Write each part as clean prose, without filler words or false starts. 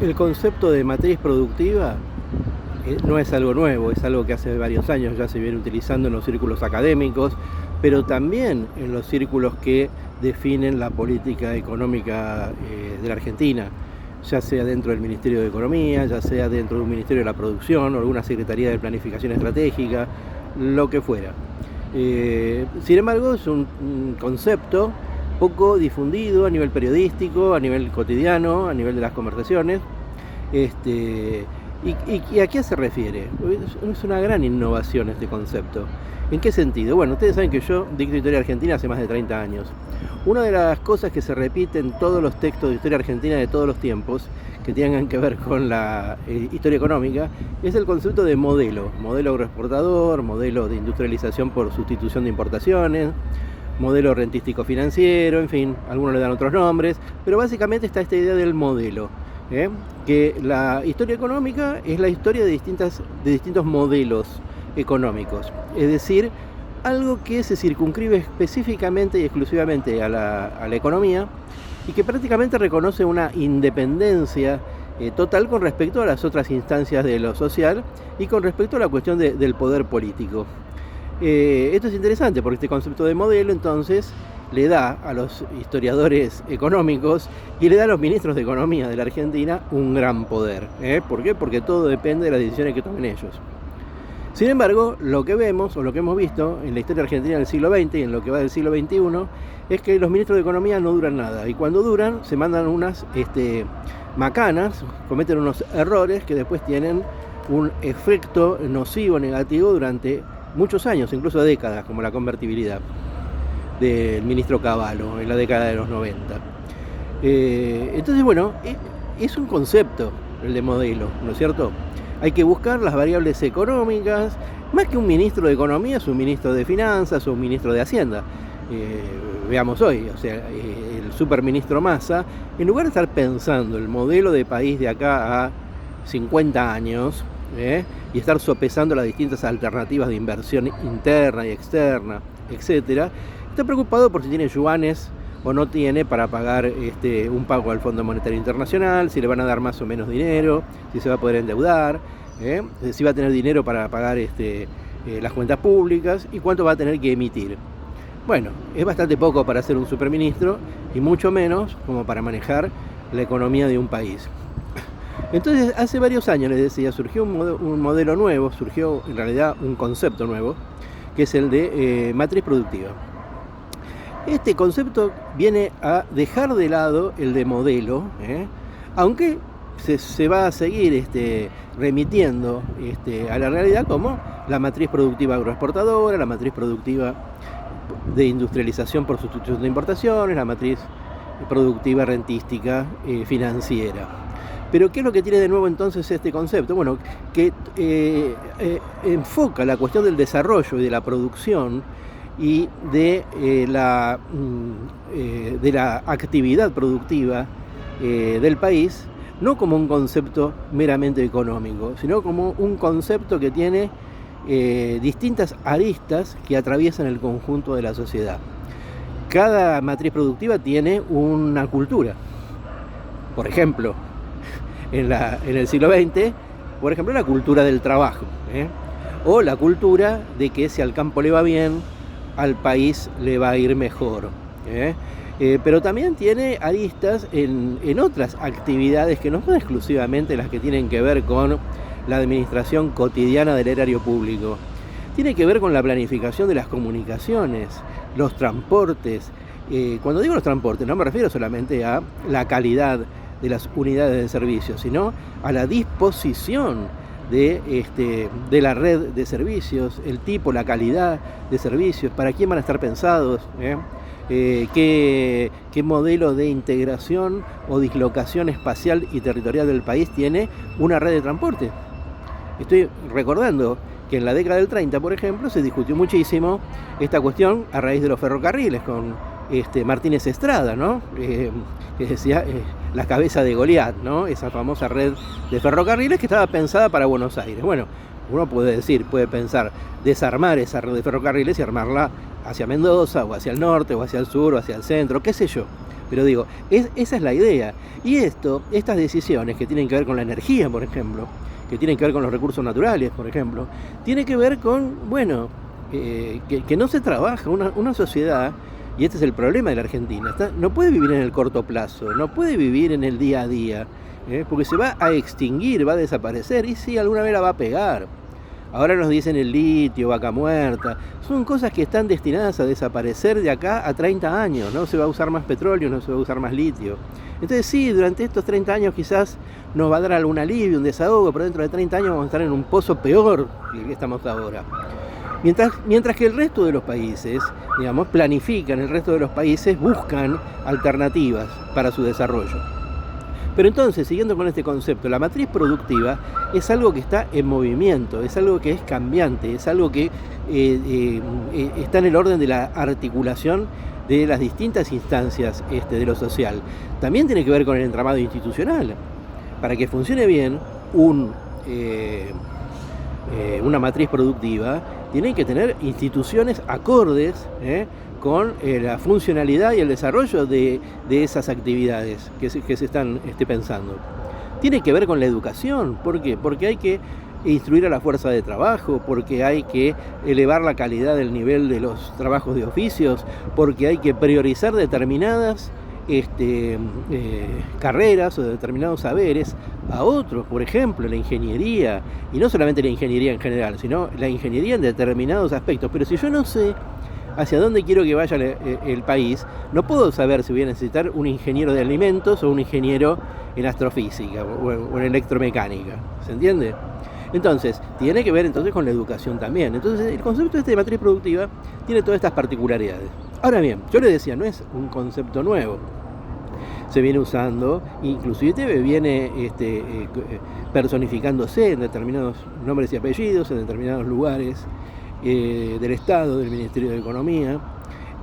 El concepto de matriz productiva no es algo nuevo, es algo que hace varios años ya se viene utilizando en los círculos académicos, pero también en los círculos que definen la política económica de la Argentina, ya sea dentro del Ministerio de Economía, ya sea dentro de un Ministerio de la Producción o alguna Secretaría de Planificación Estratégica, lo que fuera. Sin embargo, es un concepto poco difundido a nivel periodístico, a nivel cotidiano, a nivel de las conversaciones. ¿Y a qué se refiere? Es una gran innovación este concepto. ¿En qué sentido? Bueno, ustedes saben que yo dicto historia argentina hace más de 30 años. Una de las cosas que se repite en todos los textos de historia argentina de todos los tiempos, que tengan que ver con la historia económica, es el concepto de modelo. Modelo agroexportador, modelo de industrialización por sustitución de importaciones, modelo rentístico financiero, en fin, algunos le dan otros nombres, pero básicamente está esta idea del modelo. Que la historia económica es la historia de distintos modelos económicos, es decir, algo que se circunscribe específicamente y exclusivamente a la economía y que prácticamente reconoce una independencia total con respecto a las otras instancias de lo social y con respecto a la cuestión del poder político. Esto es interesante porque este concepto de modelo entonces le da a los historiadores económicos y le da a los ministros de Economía de la Argentina un gran poder. ¿Por qué? Porque todo depende de las decisiones que tomen ellos. Sin embargo, lo que vemos o lo que hemos visto en la historia argentina del siglo XX y en lo que va del siglo XXI es que los ministros de Economía no duran nada y cuando duran se mandan unas macanas, cometen unos errores que después tienen un efecto nocivo, negativo durante muchos años, incluso décadas, como la convertibilidad del ministro Cavallo en la década de los 90. Entonces, bueno, es un concepto el de modelo, ¿no es cierto? Hay que buscar las variables económicas, más que un ministro de Economía, es un ministro de Finanzas o un ministro de Hacienda. Veamos hoy, o sea, el superministro Massa, en lugar de estar pensando el modelo de país de acá a 50 años, y estar sopesando las distintas alternativas de inversión interna y externa, etcétera, está preocupado por si tiene yuanes o no tiene para pagar un pago al Fondo Monetario Internacional, si le van a dar más o menos dinero, si se va a poder endeudar, si va a tener dinero para pagar las cuentas públicas y cuánto va a tener que emitir. Bueno, es bastante poco para ser un superministro y mucho menos como para manejar la economía de un país. Entonces, hace varios años, les decía, surgió un modelo nuevo, surgió en realidad un concepto nuevo, que es el de matriz productiva. Este concepto viene a dejar de lado el de modelo, aunque se va a seguir remitiendo a la realidad como la matriz productiva agroexportadora, la matriz productiva de industrialización por sustitución de importaciones, la matriz productiva rentística financiera. Pero ¿qué es lo que tiene de nuevo entonces este concepto? Bueno, que enfoca la cuestión del desarrollo y de la producción y de la actividad productiva del país, no como un concepto meramente económico, sino como un concepto que tiene distintas aristas que atraviesan el conjunto de la sociedad. Cada matriz productiva tiene una cultura. Por ejemplo, en el siglo XX, por ejemplo, la cultura del trabajo, o la cultura de que si al campo le va bien, al país le va a ir mejor. Pero también tiene aristas en otras actividades que no son exclusivamente las que tienen que ver con la administración cotidiana del erario público. Tiene que ver con la planificación de las comunicaciones, los transportes. Cuando digo los transportes, no me refiero solamente a la calidad de las unidades de servicio, sino a la disposición de la red de servicios, el tipo, la calidad de servicios, para quién van a estar pensados, qué modelo de integración o dislocación espacial y territorial del país tiene una red de transporte. Estoy recordando que en la década del 30, por ejemplo, se discutió muchísimo esta cuestión a raíz de los ferrocarriles con Martínez Estrada, ¿no? Que decía la cabeza de Goliat, ¿no? Esa famosa red de ferrocarriles que estaba pensada para Buenos Aires. Bueno, uno puede pensar desarmar esa red de ferrocarriles y armarla hacia Mendoza, o hacia el norte, o hacia el sur, o hacia el centro, qué sé yo. Pero digo, esa es la idea. Y estas decisiones que tienen que ver con la energía, por ejemplo, que tienen que ver con los recursos naturales, por ejemplo, tiene que ver con, bueno, que no se trabaja una sociedad, y este es el problema de la Argentina, no puede vivir en el corto plazo, no puede vivir en el día a día, porque se va a extinguir, va a desaparecer, y sí, alguna vez la va a pegar. Ahora nos dicen el litio, vaca muerta, son cosas que están destinadas a desaparecer de acá a 30 años, no se va a usar más petróleo, no se va a usar más litio. Entonces sí, durante estos 30 años quizás nos va a dar algún alivio, un desahogo, pero dentro de 30 años vamos a estar en un pozo peor que el que estamos ahora. Mientras que el resto de los países, digamos, planifican, el resto de los países buscan alternativas para su desarrollo. Pero entonces, siguiendo con este concepto, la matriz productiva es algo que está en movimiento, es algo que es cambiante, es algo que está en el orden de la articulación de las distintas instancias de lo social. También tiene que ver con el entramado institucional. Para que funcione bien una matriz productiva, tienen que tener instituciones acordes con la funcionalidad y el desarrollo de esas actividades que se están pensando. Tiene que ver con la educación. ¿Por qué? Porque hay que instruir a la fuerza de trabajo, porque hay que elevar la calidad del nivel de los trabajos de oficios, porque hay que priorizar determinadas carreras o determinados saberes a otros, por ejemplo, la ingeniería, y no solamente la ingeniería en general, sino la ingeniería en determinados aspectos. Pero si yo no sé hacia dónde quiero que vaya el país, no puedo saber si voy a necesitar un ingeniero de alimentos o un ingeniero en astrofísica o en electromecánica. ¿Se entiende? Entonces, tiene que ver entonces con la educación también. Entonces, el concepto de matriz productiva tiene todas estas particularidades. Ahora bien, yo le decía, no es un concepto nuevo. Se viene usando, inclusive viene personificándose en determinados nombres y apellidos, en determinados lugares del Estado, del Ministerio de Economía.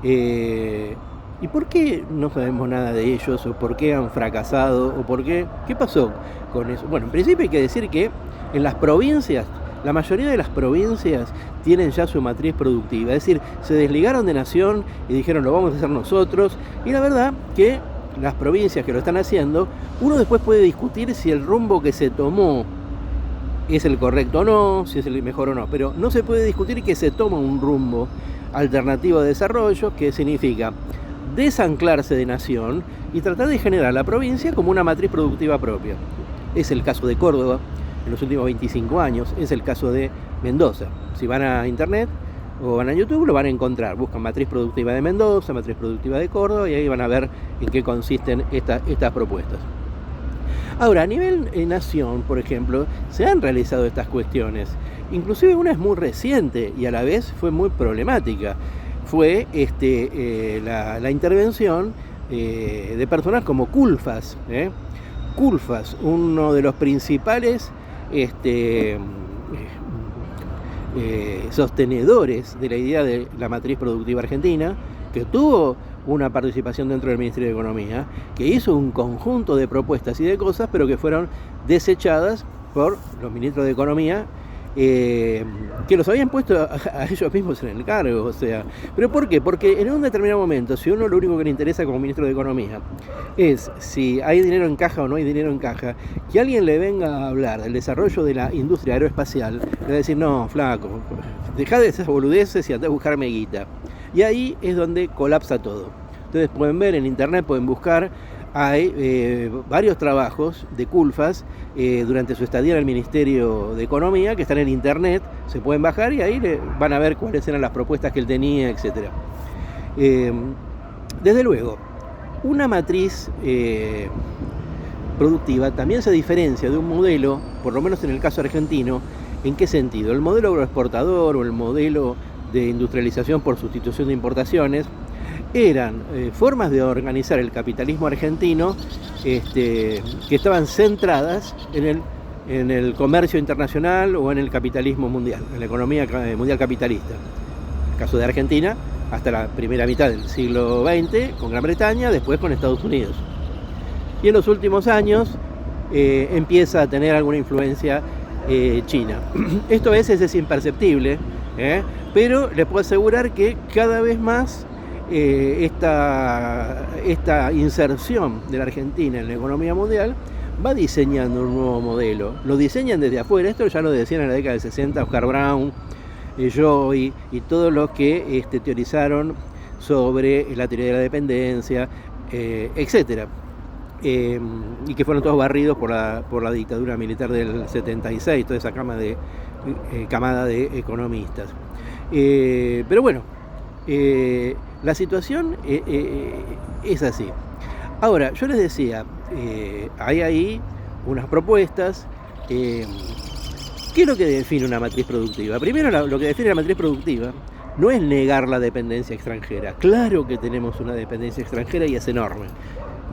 ¿Y por qué no sabemos nada de ellos? ¿O por qué han fracasado? ¿O por qué? ¿Qué pasó con eso? Bueno, en principio hay que decir que en las provincias, la mayoría de las provincias tienen ya su matriz productiva. Es decir, se desligaron de nación y dijeron, lo vamos a hacer nosotros. Y la verdad que las provincias que lo están haciendo, uno después puede discutir si el rumbo que se tomó es el correcto o no, si es el mejor o no. Pero no se puede discutir que se toma un rumbo alternativo de desarrollo, que significa desanclarse de nación y tratar de generar la provincia como una matriz productiva propia. Es el caso de Córdoba en los últimos 25 años, es el caso de Mendoza. Si van a internet o van a YouTube lo van a encontrar, buscan matriz productiva de Mendoza, matriz productiva de Córdoba, y ahí van a ver en qué consisten estas propuestas. Ahora, a nivel nación, por ejemplo, se han realizado estas cuestiones, inclusive una es muy reciente y a la vez fue muy problemática. Fue la intervención de personas como Culfas. Culfas, uno de los principales sostenedores de la idea de la matriz productiva argentina, que tuvo una participación dentro del Ministerio de Economía, que hizo un conjunto de propuestas y de cosas, pero que fueron desechadas por los ministros de Economía, que los habían puesto a ellos mismos en el cargo. O sea, ¿pero por qué? Porque en un determinado momento, si uno lo único que le interesa como ministro de Economía es si hay dinero en caja o no hay dinero en caja, que alguien le venga a hablar del desarrollo de la industria aeroespacial, le va a decir, no, flaco, dejá de esas boludeces y andá a buscarme guita. Y ahí es donde colapsa todo. Ustedes pueden ver en internet, pueden buscar, hay varios trabajos de Culfas durante su estadía en el Ministerio de Economía que están en internet, se pueden bajar y ahí van a ver cuáles eran las propuestas que él tenía, etc. Desde luego, una matriz productiva también se diferencia de un modelo, por lo menos en el caso argentino. ¿En qué sentido? El modelo agroexportador o el modelo de industrialización por sustitución de importaciones eran formas de organizar el capitalismo argentino que estaban centradas en el comercio internacional o en el capitalismo mundial, en la economía mundial capitalista. En el caso de Argentina, hasta la primera mitad del siglo XX con Gran Bretaña, después con Estados Unidos. Y en los últimos años empieza a tener alguna influencia China. Esto a veces es imperceptible, pero les puedo asegurar que cada vez más esta inserción de la Argentina en la economía mundial va diseñando un nuevo modelo. Lo diseñan desde afuera. Esto ya lo decían en la década del 60 Oscar Brown, Joy y todos los que teorizaron sobre la teoría de la dependencia, etcétera. Y que fueron todos barridos por la dictadura militar del 76, toda esa camada de economistas. Pero bueno, la situación es así. Ahora, yo les decía, hay ahí unas propuestas. ¿Qué es lo que define una matriz productiva? Primero, lo que define la matriz productiva no es negar la dependencia extranjera. Claro que tenemos una dependencia extranjera y es enorme.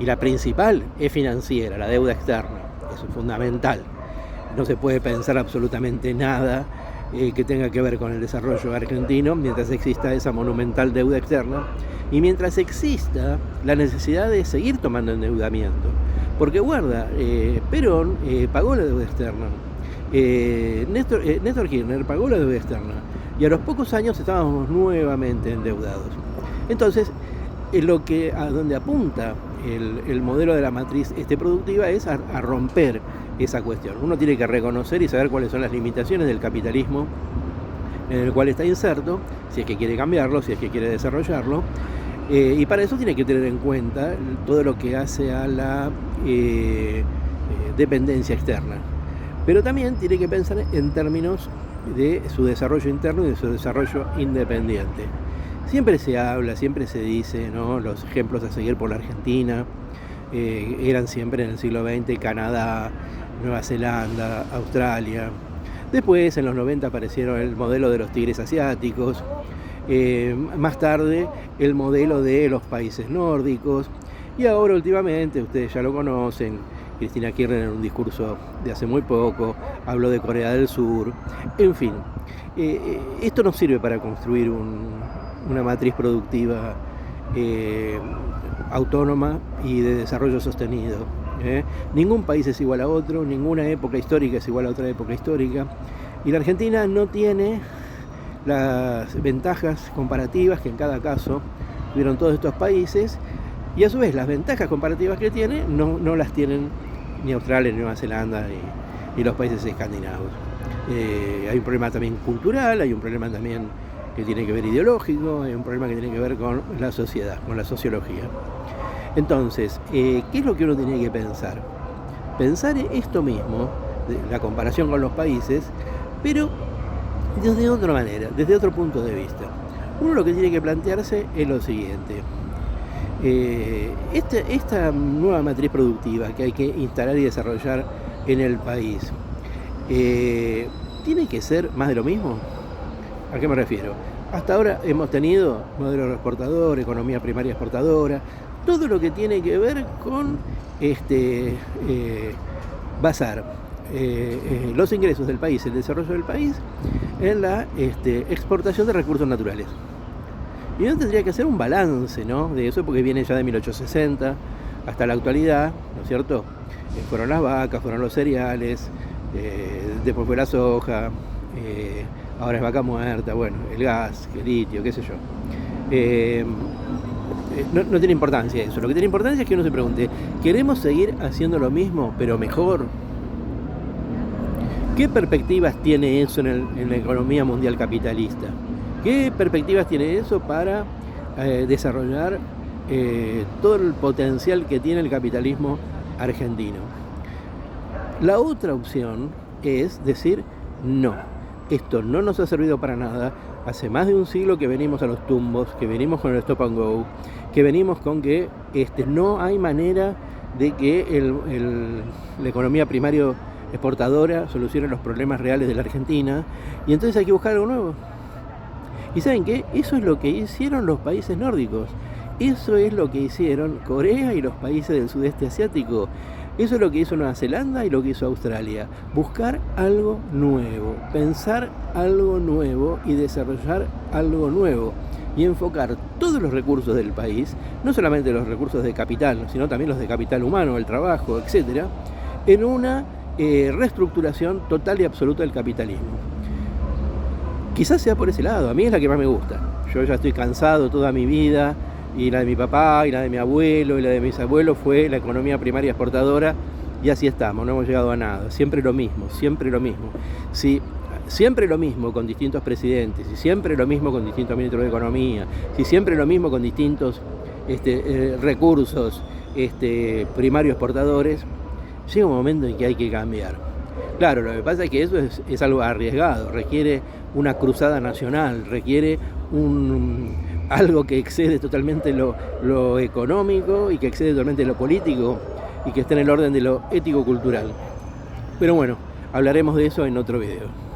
Y la principal es financiera, la deuda externa. Eso es fundamental. No se puede pensar absolutamente nada que tenga que ver con el desarrollo argentino mientras exista esa monumental deuda externa y mientras exista la necesidad de seguir tomando endeudamiento. Porque guarda, Perón pagó la deuda externa, Néstor Kirchner pagó la deuda externa y a los pocos años estábamos nuevamente endeudados. Entonces, a donde apunta el modelo de la matriz productiva es a romper esa cuestión. Uno tiene que reconocer y saber cuáles son las limitaciones del capitalismo en el cual está inserto, si es que quiere cambiarlo, si es que quiere desarrollarlo, y para eso tiene que tener en cuenta todo lo que hace a la dependencia externa. Pero también tiene que pensar en términos de su desarrollo interno y de su desarrollo independiente. Siempre se habla, siempre se dice, ¿no? Los ejemplos a seguir por la Argentina eran siempre en el siglo XX Canadá, Nueva Zelanda, Australia. Después, en los 90, aparecieron el modelo de los tigres asiáticos. Más tarde, el modelo de los países nórdicos. Y ahora, últimamente, ustedes ya lo conocen, Cristina Kirchner en un discurso de hace muy poco habló de Corea del Sur. En fin, esto nos sirve para construir una matriz productiva autónoma y de desarrollo sostenido. Ningún país es igual a otro, ninguna época histórica es igual a otra época histórica, y la Argentina no tiene las ventajas comparativas que en cada caso tuvieron todos estos países, y a su vez las ventajas comparativas que tiene no las tienen ni Australia, ni Nueva Zelanda, ni los países escandinavos. Hay un problema también cultural, hay un problema también que tiene que ver ideológico, hay un problema que tiene que ver con la sociedad, con la sociología. Entonces, ¿qué es lo que uno tiene que pensar? Pensar esto mismo, la comparación con los países, pero desde otra manera, desde otro punto de vista. Uno lo que tiene que plantearse es lo siguiente. Esta nueva matriz productiva que hay que instalar y desarrollar en el país, ¿tiene que ser más de lo mismo? ¿A qué me refiero? Hasta ahora hemos tenido modelo exportador, economía primaria exportadora, todo lo que tiene que ver con basar los ingresos del país, el desarrollo del país, en la exportación de recursos naturales. Y uno tendría que hacer un balance, ¿no?, de eso, porque viene ya de 1860 hasta la actualidad, ¿no es cierto? Fueron las vacas, fueron los cereales, después fue la soja, ahora es vaca muerta, bueno, el gas, el litio, qué sé yo. No tiene importancia eso. Lo que tiene importancia es que uno se pregunte, ¿queremos seguir haciendo lo mismo, pero mejor? ¿Qué perspectivas tiene eso en la economía mundial capitalista? ¿Qué perspectivas tiene eso para desarrollar todo el potencial que tiene el capitalismo argentino? La otra opción es decir, no, esto no nos ha servido para nada. Hace más de un siglo que venimos a los tumbos, que venimos con el stop and go, que venimos con que no hay manera de que la economía primaria exportadora solucione los problemas reales de la Argentina, y entonces hay que buscar algo nuevo. ¿Y saben qué? Eso es lo que hicieron los países nórdicos, eso es lo que hicieron Corea y los países del sudeste asiático, eso es lo que hizo Nueva Zelanda y lo que hizo Australia. Buscar algo nuevo, pensar algo nuevo y desarrollar algo nuevo. Y enfocar todos los recursos del país, no solamente los recursos de capital, sino también los de capital humano, el trabajo, etc., en una reestructuración total y absoluta del capitalismo. Quizás sea por ese lado, a mí es la que más me gusta. Yo ya estoy cansado toda mi vida y la de mi papá, y la de mi abuelo, y la de mis abuelos fue la economía primaria exportadora, y así estamos, no hemos llegado a nada, siempre lo mismo, siempre lo mismo. Si siempre lo mismo con distintos presidentes, y siempre lo mismo con distintos ministros de Economía, si siempre lo mismo con distintos recursos primarios exportadores, llega un momento en que hay que cambiar. Claro, lo que pasa es que eso es algo arriesgado, requiere una cruzada nacional, requiere algo que excede totalmente lo económico y que excede totalmente lo político y que esté en el orden de lo ético-cultural. Pero bueno, hablaremos de eso en otro video.